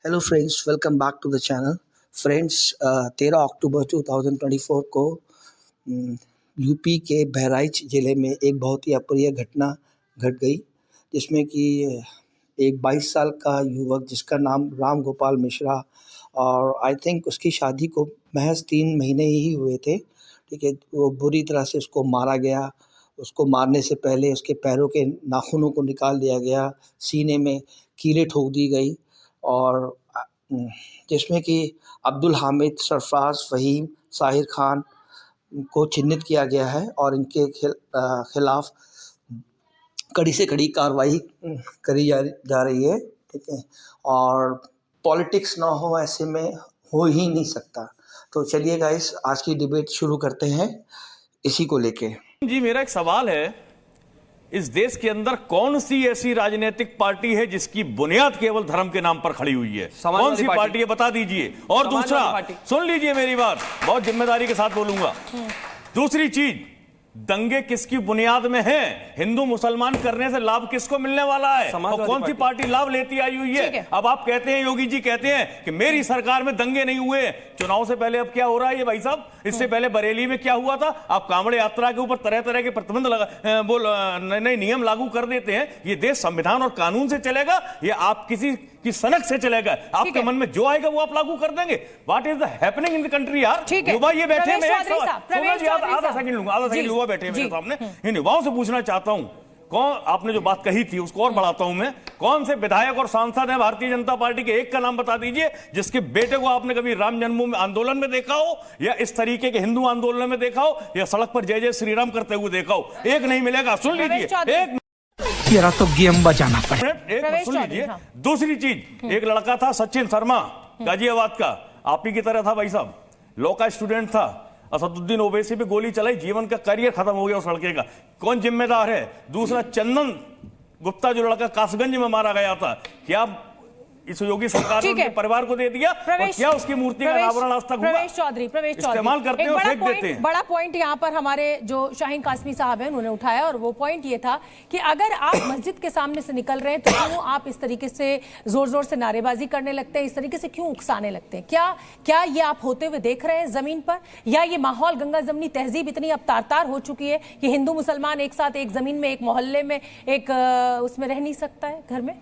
Hello friends, welcome back to the channel. Friends, 13 अक्टूबर 2024 को UP के बहराइच ज़िले में एक बहुत ही अप्रिय घटना घट गई, जिसमें कि एक 22 साल का युवक जिसका नाम राम गोपाल मिश्रा, और आई थिंक उसकी शादी को महज 3 महीने ही हुए थे। ठीक है, वो बुरी तरह से उसको मारा गया। उसको मारने से पहले उसके पैरों के नाखूनों को निकाल दिया गया, सीने में कीलें ठोक दी गई, और जिसमें कि अब्दुल हामिद, सरफराज, फ़हीम, साहिर खान को चिन्हित किया गया है और इनके खिलाफ कड़ी से कड़ी कार्रवाई करी जा रही है। ठीक है, और पॉलिटिक्स ना हो ऐसे में हो ही नहीं सकता। तो चलिए गाइस, आज की डिबेट शुरू करते हैं इसी को लेके। जी, मेरा एक सवाल है, इस देश के अंदर कौन सी ऐसी राजनीतिक पार्टी है जिसकी बुनियाद केवल धर्म के नाम पर खड़ी हुई है? कौन सी पार्टी है, बता दीजिए। और दूसरा, सुन लीजिए मेरी बात, बहुत जिम्मेदारी के साथ बोलूंगा। दूसरी चीज, दंगे किसकी बुनियाद में हैं? हिंदू मुसलमान करने से लाभ किसको मिलने वाला है? और कौन सी पार्टी लाभ लेती आई हुई है? अब आप कहते हैं, योगी जी कहते हैं कि मेरी सरकार में दंगे नहीं हुए। चुनाव से पहले अब क्या हो रहा है ये भाई साहब? इससे पहले बरेली में क्या हुआ था? आप कांवड़ यात्रा के ऊपर तरह तरह के प्रतिबंध नए नियम लागू कर देते हैं। ये देश संविधान और कानून से चलेगा या आप किसी की सनक से चलेगा? आपके मन में जो आएगा वो आप लागू कर देंगे। What is the happening in the country यार? युवा ये बैठे हैं, आधा सेकंड लूंगा, आधा सेकंड। युवा बैठे हैं मेरे सामने, इन युवाओं से पूछना चाहता हूं, कौन, आपने जो बात कही थी उसको और बढ़ाता हूं मैं, कौन से विधायक और सांसद हैं भारतीय जनता पार्टी के? एक का नाम बता दीजिए जिसके बेटे को आपने कभी राम जन्मभूमि आंदोलन में देखा हो, या इस तरीके के हिंदू आंदोलन में देखा हो, या सड़क पर जय जय श्री राम करते हुए देखा हो। एक नहीं मिलेगा, सुन लीजिए। एक तो गेम बजाना पड़े, एक सुन लीजिए। दूसरी चीज, एक लड़का था सचिन शर्मा, गाजियाबाद का, आप ही की तरह था भाई साहब, लॉ का स्टूडेंट था, असदुद्दीन ओवैसी पे गोली चलाई, जीवन का करियर खत्म हो गया उस लड़के का। कौन जिम्मेदार है? दूसरा, चंदन गुप्ता जो लड़का कासगंज में मारा गया था, क्या इस योगी सरकार ने उनके परिवार को दे दिया? और क्या उसकी मूर्ति का अनावरण आज तक हुआ? प्रवेश इस्तेमाल करते हैं, फेंक देते हैं। बड़ा पॉइंट यहाँ पर हमारे जो शाहीन कासमी साहब हैं उन्होंने उठाया, और वो पॉइंट ये था कि अगर आप मस्जिद के सामने से निकल रहे हैं तो क्यों आप इस तरीके से जोर जोर से नारेबाजी करने लगते हैं? इस तरीके से क्यों उकसाने लगते हैं? क्या ये आप होते हुए देख रहे हैं जमीन पर, या ये माहौल, गंगा जमनी तहजीब इतनी अब तार हो चुकी है कि हिंदू मुसलमान एक साथ एक जमीन में, एक मोहल्ले में, एक उसमें रह नहीं सकता है घर में?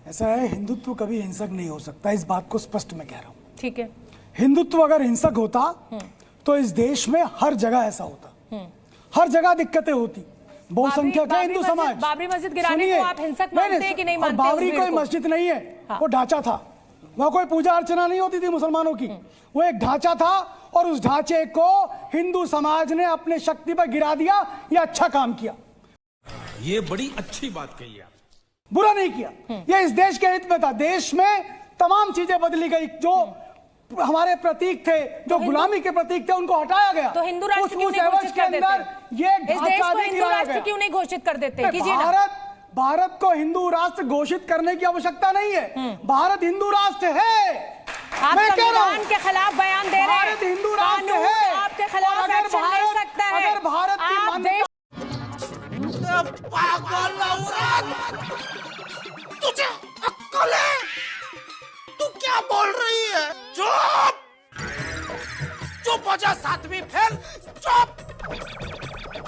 ऐसा है, हिंदुत्व कभी हिंसक नहीं हो सकता, इस बात को स्पष्ट मैं कह रहा हूँ। ठीक है, हिंदुत्व अगर हिंसक होता तो इस देश में हर जगह ऐसा होता, हर जगह दिक्कतें होती। बहुसंख्यक है हिंदू समाज। बाबरी मस्जिद गिराने को आप हिंसक मानते हैं कि नहीं मानते? बाबरी कोई मस्जिद नहीं है, वो ढांचा था। वहां कोई पूजा अर्चना नहीं होती थी मुसलमानों की, वो एक ढांचा था, और उस ढांचे को हिंदू समाज ने अपने शक्ति पर गिरा दिया। ये अच्छा काम किया, ये बड़ी अच्छी बात कही है, बुरा नहीं किया। ये इस देश के हित में था। देश में तमाम चीजें बदली गई, जो हमारे प्रतीक थे, जो गुलामी के प्रतीक थे, उनको हटाया गया। तो हिंदू राष्ट्र क्यों नहीं घोषित कर देते? ये इस देश को हिंदू राष्ट्र क्यों नहीं घोषित कर देते? भारत को हिंदू राष्ट्र घोषित करने की आवश्यकता नहीं है। भारत हिंदू राष्ट्र है। आप संविधान के खिलाफ बयान दे रहे हैं। भारत हिंदू राष्ट्र है, आपके खिलाफ एक्शन ले सकता है। अगर भारत की मान्यता, पागल औरत, तुझे अक्ल है? तू क्या बोल रही है? चुप चुप हो जा, 7वीं फेल, चुप।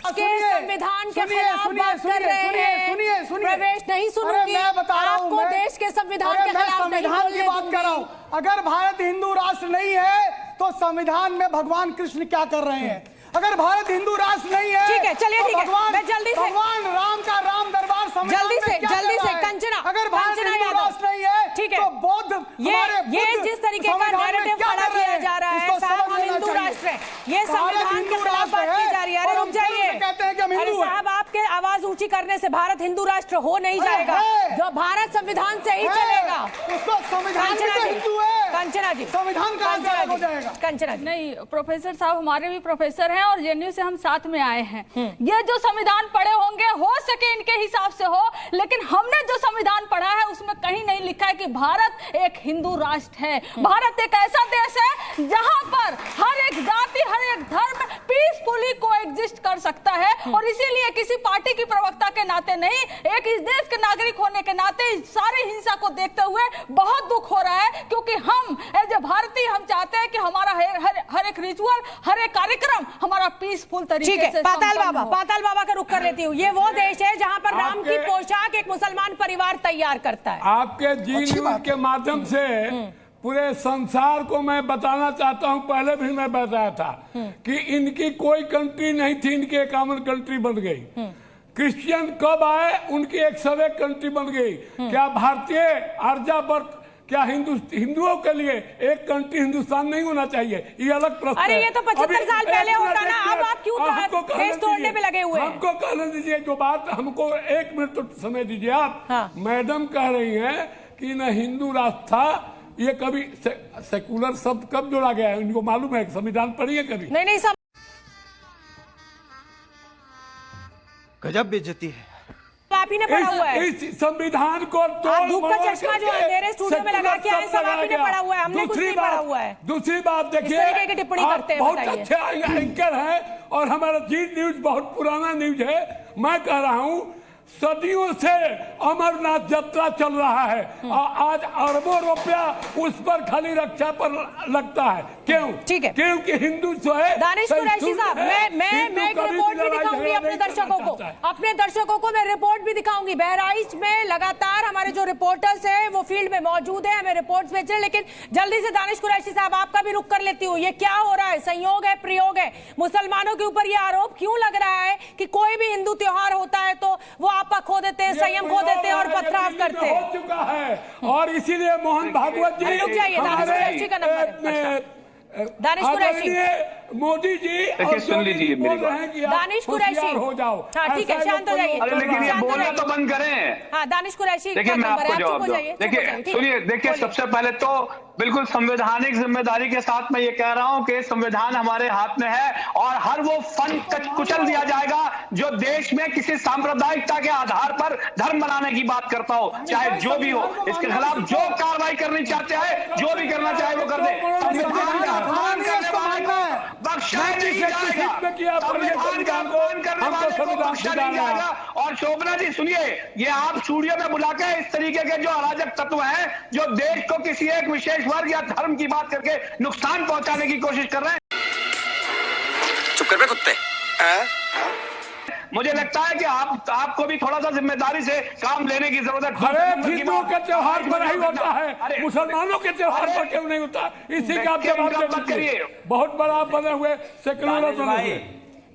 संविधान के खिलाफ बात कर रहे हैं। सुनिए प्रवेश नहीं सुनूंगी, मैं बता रहा हूं, आपको देश के संविधान के खिलाफ संविधान की बात कर रहा हूं। अगर भारत हिंदू राष्ट्र नहीं है तो संविधान में भगवान कृष्ण क्या कर रहे हैं? अगर भारत हिंदू राष्ट्र नहीं है, ठीक है, चलिए, तो ठीक है, मैं जल्दी से, भगवान राम का राम दरबार जल्दी से कंचना, अगर भारत हिंदू राष्ट्र नहीं है, ठीक है, तो बौद्ध, ये जिस तरीके का नैरेटिव खड़ा किया जा रहा है, साहब हम हिंदू राष्ट्र हैं, ये संविधान के खिलाफ बात की जा रही है। अरे रुक जाइए, अरे साहब, आपके आवाज ऊंची करने से भारत हिंदू राष्ट्र हो नहीं जाएगा, जो भारत संविधान से ही चलेगा। कंचना जी, संविधान का हो जाएगा। कंचना जी, नहीं, प्रोफेसर साहब हमारे भी प्रोफेसर हैं और जेएनयू से हम साथ में आए हैं। ये जो संविधान पढ़े होंगे, हो सके इनके हिसाब से हो, लेकिन हमने जो संविधान पढ़ा है उसमें कहीं नहीं लिखा है कि भारत एक हिंदू राष्ट्र है। भारत एक ऐसा देश है जहां पर हर एक जाति, हर एक धर्म पीसफुली कोएग्जिस्ट कर सकता है। और इसीलिए किसी पार्टी की प्रवक्ता के नाते नहीं, एक इस देश के नागरिक होने के नाते सारी हिंसा को देखते हुए बहुत दुख हो रहा है, क्योंकि हम एज ए भारतीय हम चाहते हैं कि हमारा हर एक रिचुअल, हर एक कार्यक्रम हमारा पीसफुल तरीके से। पाताल बाबा का रुख कर लेती हूँ। ये वो देश है जहाँ पर राम की पोशाक एक मुसलमान परिवार तैयार करता है। आपके जी न्यूज के माध्यम से पूरे संसार को मैं बताना चाहता हूं, पहले भी मैं बताया था कि इनकी कोई कंट्री नहीं थी, इनकी 51 कंट्री बन गई। क्रिश्चियन कब आए, उनकी 101 कंट्री बन गई। क्या भारतीय आर्यावर्त, क्या हिंदुओं के लिए एक कंट्री हिंदुस्तान नहीं होना चाहिए? ये अलग प्रश्न है। अरे ये तो 75 साल पहले होता ना, अब आप क्यों देश तोड़ने पे लगे हुए हैं? हमको कहने दीजिए जो बात, हमको 1 मिनट तो समय दीजिए आप। हाँ। मैडम कह रही हैं कि न हिंदू राष्ट्र था, ये कभी सेकुलर शब्द कब जोड़ा गया है? इनको मालूम है? संविधान पढ़ी है कभी? नहीं सब गजब बेइज्जती है। आप ही ने पढ़ा हुआ है। इस संविधान को धूप का चश्मा जो मेरे स्टूडियो में लगा के आए, सब आप ही ने पढ़ा हुआ है, हमने कुछ नहीं पढ़ा हुआ है। दूसरी बात देखिए, इस तरीके की टिप्पणी करते हैं, बहुत बताइए। अच्छे एंकर हैं और हमारा जी न्यूज बहुत पुराना न्यूज है। मैं कह रहा हूं सदियों से अमरनाथ यात्रा चल रहा है, आज अरबों रुपया उस पर खाली रक्षा पर लगता है। क्यों? ठीक है, क्योंकि हिंदू जो है। दानिश कुरैशी साहब, मैं एक रिपोर्ट भी दिखाऊंगी अपने दर्शकों को, मैं रिपोर्ट भी दिखाऊंगी। बहराइच में लगातार हमारे जो रिपोर्टर्स हैं वो फील्ड में मौजूद है, हमें रिपोर्ट्स भेज रहे हैं। लेकिन जल्दी से दानिश कुरैशी साहब, आपका भी रुख कर लेती हूँ। ये क्या हो रहा है? संयोग है, प्रयोग है? मुसलमानों के ऊपर ये आरोप क्यों लग रहा है कि कोई भी हिंदू त्योहार होता है तो वो आपा खो देते हैं, संयम खो देते हैं और पथराव करते हैं? हो चुका है और इसीलिए मोहन भागवत जी, रुक जाइए, दानिश कुरैशी का नंबर है। दानिश कुरैशी, मोदी जी देखिए, सुन लीजिए मेरी बात। दानिश कुरैशी हो जाओ। हाँ ठीक है, शांत हो जाइए। लेकिन ये बोलना तो बंद करें। हाँ दानिश कुरैशी, देखिए मैं आपको जवाब दूं। देखिए सुनिए, देखिए सबसे पहले तो बिल्कुल संवैधानिक जिम्मेदारी के साथ मैं ये कह रहा हूं कि संविधान हमारे हाथ में है और हर वो फन कुचल दिया जाएगा जो देश में किसी सांप्रदायिकता के आधार पर धर्म बनाने की बात करता हो, चाहे जो भी हो। इसके खिलाफ जो कार्रवाई करनी चाहते हैं, जो भी करना चाहे वो कर दे। संविधान का अपमान करने वाले को बख्शा नहीं जाएगा, संविधान का अपमान करने वाले को बख्शा नहीं जाएगा। और शोभना जी सुनिए, ये आप स्टूडियो में बुला के इस तरीके के जो अराजक तत्व हैं, जो देश को किसी एक विशेष वर्ग या धर्म की बात करके नुकसान पहुंचाने की कोशिश कर रहे हैं। चुप कर बे कुत्ते। मुझे लगता है कि आपको भी थोड़ा सा जिम्मेदारी से काम लेने की जरूरत है। अरे हिंदुओं के त्योहार पर ही होता है, मुसलमानों के त्योहार पर क्यों नहीं होता? इसी का आप जवाब करिए। बहुत बड़ा आप बने हुए सेकुलर बने हुए।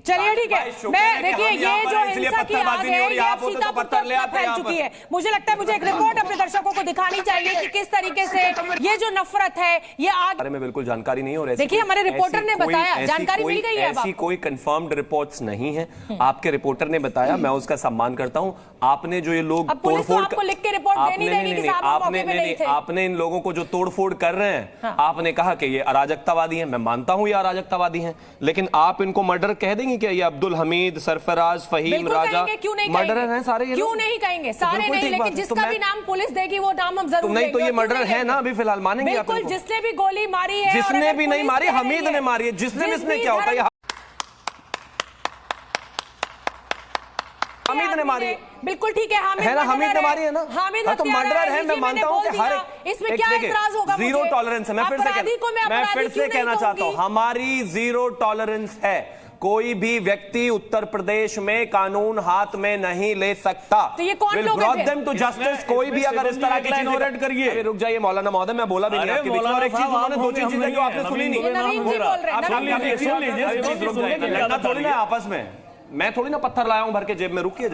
चलिए ठीक है, मैं देखिए ये जो हिंसा की आग है ये अब सीतापुर तक फैल चुकी है। मुझे लगता है मुझे एक रिपोर्ट अपने दर्शकों को दिखानी चाहिए कि किस तरीके से ये जो नफरत है ये आग बारे में बिल्कुल जानकारी नहीं हो रही। देखिए हमारे रिपोर्टर ने बताया, जानकारी मिल गई है। ऐसी कोई कंफर्म्ड रिपोर्ट्स नहीं है, आपके रिपोर्टर ने बताया, मैं उसका सम्मान करता हूं। आपने जो ये लोग तोड़फोड़ आपको लिख के रिपोर्ट देनी देनी कि साहब हम मौके पे नहीं थे। आपने इन लोगों को जो तोड़फोड़ कर रहे हैं, आपने कहा कि ये अराजकतावादी हैं। मैं मानता हूं ये अराजकतावादी हैं, लेकिन आप इनको मर्डर कह देंगे क्या? ये अब्दुल हमीद, सरफराज, फहीम, राजा मर्डरर हैं सारे? क्यों नहीं कहेंगे? सारे नहीं, लेकिन जिसका भी नाम पुलिस देगी वो नाम हम जरूर नहीं। तो ये मर्डर है ना, अभी फिलहाल मानेंगे आप? बिल्कुल, जिसने भी गोली मारी है, जिसने भी नहीं मारी, हमीद ने मारी है। जिसने इसने क्या होता है? हामिद ने मारी, बिल्कुल ठीक है, है ना? हामिद ने मारी है ना? हामिद तो मर्डरर है, मैं मानता हूं कि हर इसमें क्या इतराज होगा? जीरो टॉलरेंस है। मैं फिर से कहना चाहता हूं, हमारी जीरो टॉलरेंस है। कोई भी व्यक्ति उत्तर प्रदेश में कानून हाथ में नहीं ले सकता। तो ये कौन लोग हैं? Them to justice. कोई भी अगर इस तरह की चीजें करिए। रुक जाइए मौलाना महोदय, मैं बोला भी नहीं आपके बीच में। और एक चीज उन्होंने दो चीजें जो आपने सुनी नहीं। लड़ना थोड़ी ना आपस में, मैं थोड़ी ना पत्थर लाया हूं भर के जेब में। रुकिए,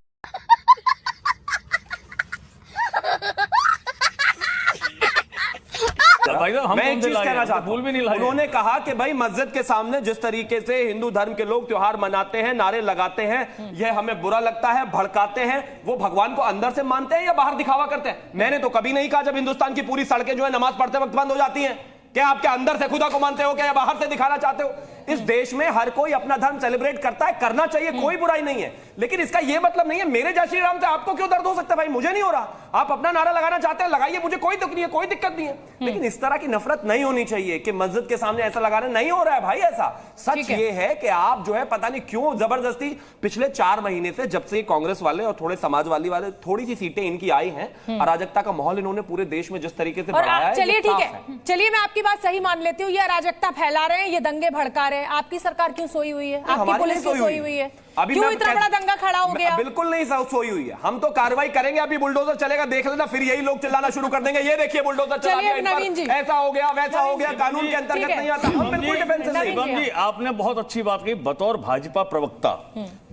मैं एक चीज कहना चाहता हूं, उन्होंने कहा कि भाई मस्जिद के सामने जिस तरीके से हिंदू धर्म के लोग त्योहार मनाते हैं, नारे लगाते हैं, यह हमें बुरा लगता है, भड़काते हैं। वो भगवान को अंदर से मानते हैं या बाहर दिखावा करते हैं? मैंने तो कभी नहीं कहा जब हिंदुस्तान की पूरी सड़कें जो है नमाज पढ़ते वक्त बंद हो जाती हैं क्या आपके अंदर से खुदा को मानते हो क्या, या बाहर से दिखाना चाहते हो? इस देश में हर कोई अपना धर्म सेलिब्रेट करता है, करना चाहिए, कोई बुराई नहीं है, लेकिन इसका यह मतलब नहीं है मेरे जय श्री राम से आपको क्यों दर्द हो सकता है। भाई मुझे नहीं हो रहा, आप अपना नारा लगाना चाहते हैं लगाइए, मुझे कोई दुख नहीं है, कोई दिक्कत नहीं है, लेकिन इस तरह की नफरत नहीं होनी चाहिए कि मस्जिद के सामने ऐसा लगाना नहीं हो रहा है भाई। ऐसा सच ये है कि आप जो है पता नहीं क्यों जबरदस्ती पिछले 4 महीने से, जब से कांग्रेस वाले और थोड़े समाजवादी वाले थोड़ी सी सीटें इनकी आई हैं, अराजकता का माहौल इन्होंने पूरे देश में जिस तरीके से बढ़ाया है। चलिए ठीक है, चलिए मैं आपकी बात सही मान लेती हूँ, ये अराजकता फैला रहे हैं, ये दंगे भड़का रहे हैं, आपकी सरकार क्यों सोई हुई है, आपकी पुलिस क्यों सोई हुई है, क्यों इतना बड़ा दंगा खड़ा हो गया? बिल्कुल नहीं सोई हुई है, हम तो कार्रवाई करेंगे, अभी बुलडोजर चलेगा देख लेना, फिर यही लोग चिल्लाना शुरू कर देंगे, ये देखिए बुलडोजर चला गया, नवीन जी ऐसा हो गया वैसा हो गया, कानून के अंतर्गत नहीं आता। हम बिल्कुल डिफेंस शिवम जी आपने बहुत अच्छी बात कही, बतौर भाजपा प्रवक्ता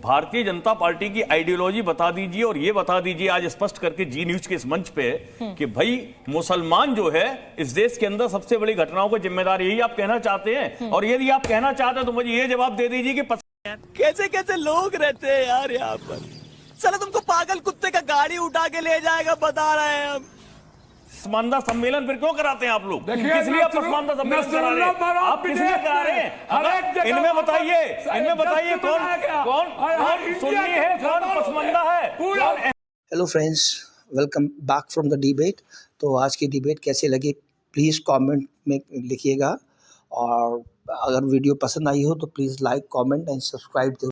भारतीय जनता पार्टी की आइडियोलॉजी बता दीजिए, और ये बता दीजिए आज स्पष्ट करके जी न्यूज के इस मंच पे कि भाई मुसलमान जो है इस देश के अंदर सबसे बड़ी घटनाओं को जिम्मेदार, यही आप कहना चाहते हैं? और यदि आप कहना चाहते हैं तो मुझे ये जवाब दे दीजिए कि कैसे कैसे लोग रहते हैं यार यहाँ पर, चलो तुमको पागल कुत्ते का गाड़ी उठा के ले जाएगा, बता रहे हैं हम। पसमानदा सम्मेलन फिर क्यों कराते हैं आप लोग? किस लिए आप पसमानदा सम्मेलन करा रहे हैं? आप किस लिए करा रहे हैं? इनमें बताइए कौन सुन्नी है, कौन पसमानदा है? Hello friends, welcome back from the debate. तो आज की डिबेट कैसे लगी प्लीज़ कमेंट में लिखिएगा, और अगर वीडियो पसंद आई हो तो please like, comment and subscribe.